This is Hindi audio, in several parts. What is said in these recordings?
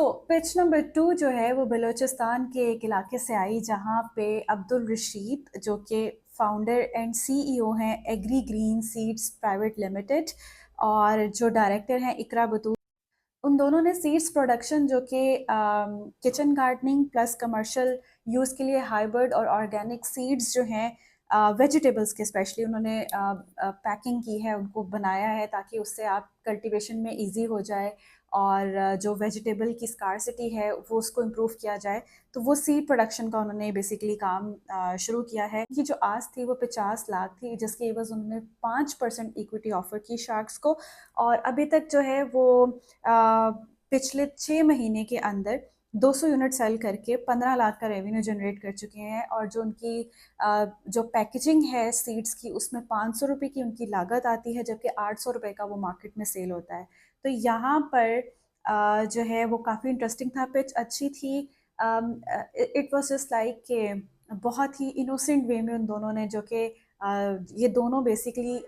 तो पिच नंबर 2 जो है वो बलूचिस्तान के एक इलाके से आई, जहाँ पे अब्दुल रशीद जो कि फाउंडर एंड सीईओ हैं Agri Green Seeds Private Limited, और जो डायरेक्टर हैं इकरा बतूल, उन दोनों ने सीड्स प्रोडक्शन जो कि kitchen gardening plus commercial use के लिए हाइब्रिड और ऑर्गेनिक सीड्स जो हैं वेजिटेबल्स के स्पेशली उन्होंने पैकिंग की है, उनको बनाया है ताकि उससे आप कल्टीवेशन में इजी हो जाए, और जो वेजिटेबल की स्कारसिटी है वो उसको इम्प्रूव किया जाए। तो वो सीड प्रोडक्शन का उन्होंने बेसिकली काम शुरू किया है। कि जो आज थी वो 50 लाख थी, जिसके एवज उन्होंने 5% इक्विटी ऑफर की शार्क्स को, और अभी तक जो है वो पिछले 6 महीने के अंदर 200 यूनिट सेल करके 15 लाख का रेवेन्यू जनरेट कर चुके हैं। और जो उनकी जो पैकेजिंग है सीड्स की, उसमें 500 रुपये की उनकी लागत आती है, जबकि 800 रुपये का वो मार्केट में सेल होता है। तो यहाँ पर जो है वो काफ़ी इंटरेस्टिंग था, पिच अच्छी थी। इट वॉज जस्ट लाइक के बहुत ही इनोसेंट वे में उन दोनों ने, जो कि ये दोनों बेसिकली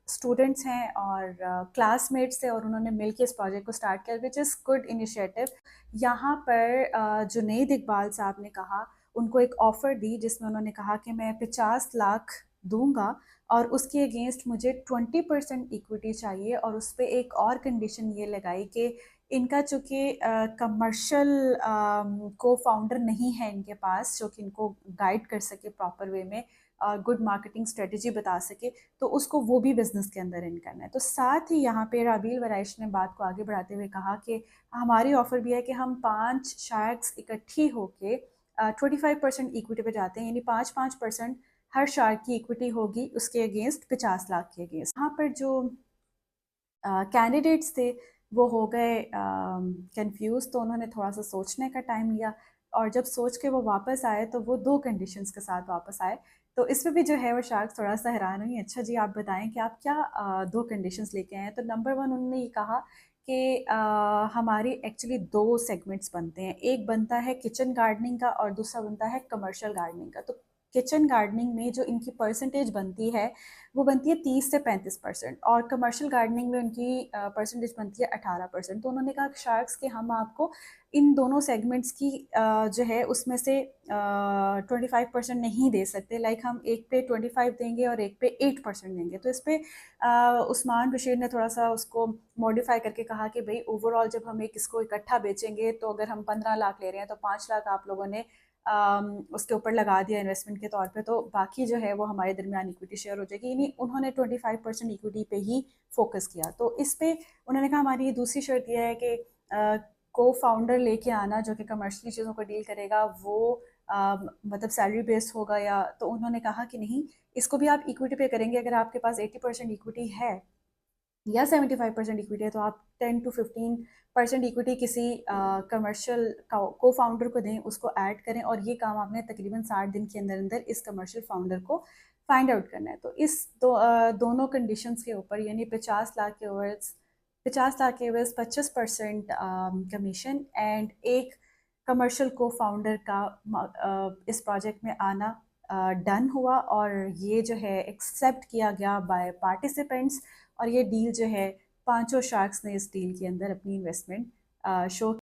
स्टूडेंट्स हैं और क्लासमेट्स थे, और उन्होंने मिलकर इस प्रोजेक्ट को स्टार्ट किया, विच इज़ गुड इनिशिएटिव। यहाँ पर जुनैद इकबाल साहब ने कहा, उनको एक ऑफ़र दी जिसमें उन्होंने कहा कि मैं 50 लाख दूंगा, और उसके अगेंस्ट मुझे 20% इक्विटी चाहिए, और उस पर एक और कंडीशन ये लगाई कि इनका चूँकि कमर्शियल को फाउंडर नहीं है इनके पास, जो कि इनको गाइड कर सके प्रॉपर वे में, गुड मार्केटिंग स्ट्रेटजी बता सके, तो उसको वो भी बिजनेस के अंदर इन करना है। तो साथ ही यहाँ पे राबील वरैश ने बात को आगे बढ़ाते हुए कहा कि हमारी ऑफर भी है कि हम 5 शार्क्स इकट्ठी होके 25% इक्विटी पे जाते हैं, यानी 5-5% हर शार्क की इक्विटी होगी, उसके अगेंस्ट 50 लाख के अगेंस्ट। यहाँ पर जो कैंडिडेट्स थे वो हो गए कंफ्यूज, तो उन्होंने थोड़ा सा सोचने का टाइम लिया, और जब सोच के वो वापस आए तो वो 2 कंडीशंस के साथ वापस आए। तो इसमें भी जो है वो शार्क थोड़ा सा हैरान हुई। अच्छा जी, आप बताएं कि आप क्या 2 कंडीशंस लेके आए हैं। तो नंबर 1 उन्होंने ये कहा कि हमारी एक्चुअली 2 सेगमेंट्स बनते हैं, एक बनता है किचन गार्डनिंग का और दूसरा बनता है कमर्शियल गार्डनिंग का। तो किचन गार्डनिंग में जो इनकी परसेंटेज बनती है वो बनती है 30 से 35%, और कमर्शियल गार्डनिंग में उनकी परसेंटेज बनती है 18%। तो उन्होंने कहा शार्क्स कि हम आपको इन दोनों सेगमेंट्स की जो है उसमें से 25% नहीं दे सकते, लाइक हम एक पे 25 देंगे और एक पे 8% देंगे। तो इस पे उस्मान बशीर ने थोड़ा सा उसको मॉडिफाई करके कहा कि भाई ओवरऑल जब हम एक इसको इकट्ठा बेचेंगे, तो अगर हम 15 लाख ले रहे हैं तो 5 लाख आप लोगों ने उसके ऊपर लगा दिया इन्वेस्टमेंट के तौर पे, तो बाकी जो है वो हमारे दरमियान इक्विटी शेयर हो जाएगी। यानी उन्होंने 25% इक्विटी पे ही फोकस किया। तो इस पे उन्होंने कहा हमारी दूसरी शर्त यह है कि को फाउंडर लेके आना जो कि कमर्शियली चीज़ों को डील करेगा, वो मतलब सैलरी बेस्ड होगा, या तो उन्होंने कहा कि नहीं, इसको भी आप इक्विटी पे करेंगे। अगर आपके पास 80% इक्विटी है या 75% इक्विटी है, तो आप 10 to 15% इक्विटी किसी कमर्शियल को फाउंडर को दें, उसको ऐड करें, और ये काम आपने तकरीबन 60 दिन के अंदर अंदर इस कमर्शियल फाउंडर को फाइंड आउट करना है। तो इस दोनों कंडीशंस के ऊपर, यानी 50 लाख के एवर्स 25% कमीशन, एंड एक कमर्शियल को फाउंडर का इस प्रोजेक्ट में आना डन हुआ, और ये जो है एक्सेप्ट किया गया बाय पार्टिसिपेंट्स। और ये डील जो है, पांचों शार्क्स ने इस डील के अंदर अपनी इन्वेस्टमेंट शो